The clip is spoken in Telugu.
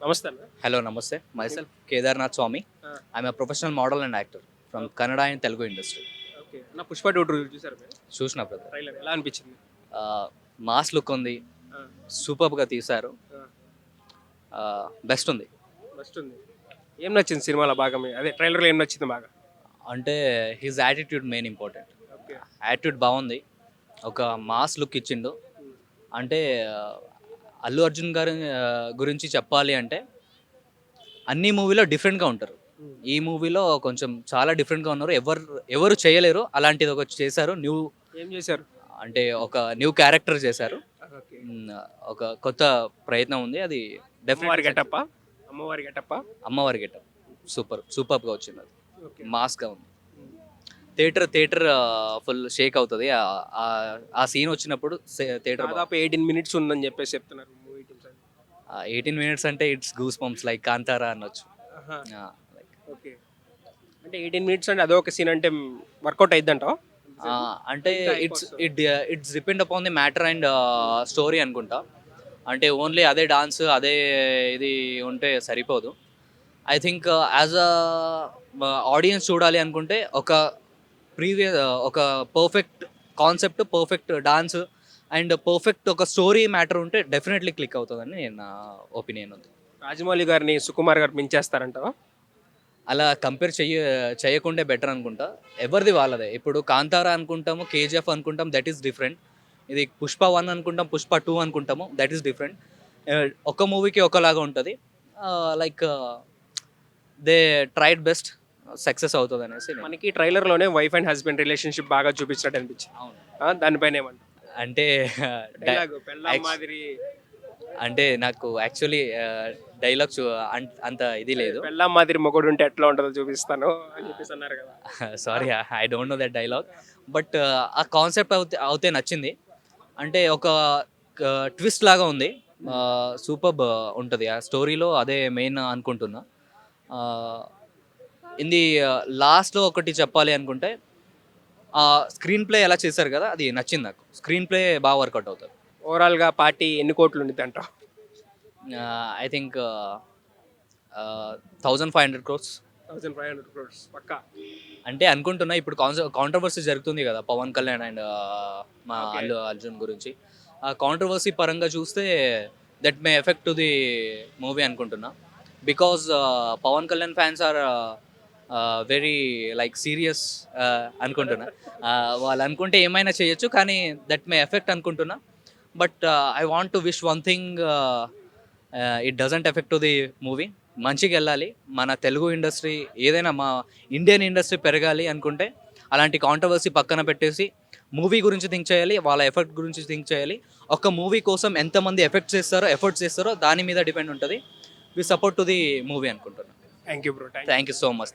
నమస్తే అన్న. Hello, namaste. Myself Kedarnath Swami. ఆ, I'm a professional model and actor from Kannada and Telugu industry. Okay అన్న, పుష్ప టూ చూసారు మీరు? చూసిన బ్రదర్. ట్రైలర్ ఎలా అనిపించింది? మాస్ లుక్ ఉంది, ఆ, సూపర్గా తీశారు, ఆ, బెస్ట్ ఉంది. మస్తు ఉంది. ఏం నచ్చింది సినిమాలో బాగా అదే ట్రైలర్లో ఏం నచ్చింది బాగా? అంటే his attitude main important. Okay. Attitude బాగుంది, ఒక మాస్ లుక్ ఇచ్చిండు. అంటే అల్లు అర్జున్ గారి గురించి చెప్పాలి అంటే అన్ని మూవీలో డిఫరెంట్గా ఉంటారు. ఈ మూవీలో కొంచెం చాలా డిఫరెంట్గా ఉన్నారు. ఎవరు ఎవరు చేయలేరు అలాంటిది ఒక చేశారు. న్యూ ఏం చేశారు? అంటే ఒక న్యూ క్యారెక్టర్ చేశారు. ఓకే. మ్, ఒక కొత్త ప్రయత్నం ఉంది. అది అమ్మవారి డెఫినెట్ గెటప్ప అమ్మవారి గెటప్ప అమ్మవారి గెటప్ సూపర్గా వచ్చింది. అది ఓకే. మాస్గా ఉంది. థియేటర్ ఫుల్ షేక్ అవుతుంది. ఆ సీన్ వచ్చినప్పుడు థియేటర్ దాదాపు 18 మినిట్స్ ఉందని చెప్పేసి చెప్తున్నారు మూవీ టీమ్స్. 18 మినిట్స్ అంటే it's goose bumps like Kantara అనొచ్చు. Like okay. అంటే 18 మినిట్స్ అంటే అదొక సీన్ అంటే వర్కౌట్ అయిద్దంటావా? అంటే ఇంకా it's depend upon the matter and story అనుకుంటా. అంటే ఓన్లీ అదే డాన్స్ అదే ఇది ఉంటే సరిపోదు. I think as a audience చూడాలి అనుకుంటే ఒక perfect concept, perfect dance and perfect ఒక స్టోరీ మ్యాటర్ ఉంటే డెఫినెట్లీ క్లిక్ అవుతుందని నేను నా ఒపీనియన్ ఉంది. రాజమౌళి గారిని సుకుమార్ గారు మించేస్తారంటావా? అలా కంపేర్ చేయకుండే బెటర్ అనుకుంటా. ఎవరిది వాళ్ళదే. ఇప్పుడు కాంతారా అనుకుంటాము, కేజీఎఫ్ అనుకుంటాం, దట్ ఈస్ డిఫరెంట్. ఇది పుష్ప 1 అనుకుంటాం, పుష్ప 2 అనుకుంటాము, దట్ ఈస్ డిఫరెంట్. ఒక మూవీకి ఒకలాగా ఉంటుంది. Like they tried best, success అవుతుంది అనేసి మనకి ట్రైలర్లోనే వైఫ్ అండ్ హస్బెండ్ రిలేషన్షిప్ బాగా చూపించినట్టు అనిపించింది. అవును. దానిపైన ఏమంటారు? అంటే డైలాగ్ పెళ్ళాం Actu- మాదిరి అంటే నాకు యాక్చువల్లీ డైలాగ్ అంత ఇది లేదు. పెళ్ళాం మాదిరి మొగుడు ఉంటే ఎట్లా ఉంటుందో చూపిస్తాను అని చెప్పేసి అన్నారు కదా. Sorry, I don't know that dialogue. But ఆ కాన్సెప్ట్ అవుతే నచ్చింది. అంటే ఒక ట్విస్ట్ లాగా ఉంది. సూపర్ ఉంటుంది ఆ స్టోరీలో, అదే మెయిన్ అనుకుంటున్నా. ఇది లాస్ట్లో ఒకటి చెప్పాలి అనుకుంటే స్క్రీన్ ప్లే ఎలా చేశారు కదా, అది నచ్చింది నాకు. స్క్రీన్ ప్లే బాగా వర్కౌట్ అవుతుంది. ఓవరాల్గా పార్టీ ఎన్ని కోట్లు ఉండిద్ది అంటావు? ఐ థింక్ 1500 crores 1500 crores పక్కా. అంటే అనుకుంటున్నా. ఇప్పుడు కాంట్రవర్సీ జరుగుతుంది కదా పవన్ కళ్యాణ్ అండ్ మా Okay. అల్లు అర్జున్ గురించి. ఆ కాంట్రవర్సీ పరంగా చూస్తే that may effect to the movie అనుకుంటున్నా. Because Pawan Kalyan fans are very like serious అనుకుంటున్నా. వాళ్ళు అనుకుంటే ఏమైనా చేయొచ్చు, కానీ దట్ మే ఎఫెక్ట్ అనుకుంటున్నా. But I want to wish one thing, it doesn't effect to the movie. మంచిగా వెళ్ళాలి. మన తెలుగు ఇండస్ట్రీ ఏదైనా మా ఇండియన్ ఇండస్ట్రీ పెరగాలి అనుకుంటే అలాంటి కాంట్రవర్సీ పక్కన పెట్టేసి మూవీ గురించి థింక్ చేయాలి, వాళ్ళ ఎఫర్ట్ గురించి థింక్ చేయాలి. ఒక మూవీ కోసం ఎంతమంది ఎఫర్ట్స్ చేస్తారో దాని మీద డిపెండ్ ఉంటుంది. We support to the movie అనుకుంటున్నాను. Thank you bro. Thank you so much.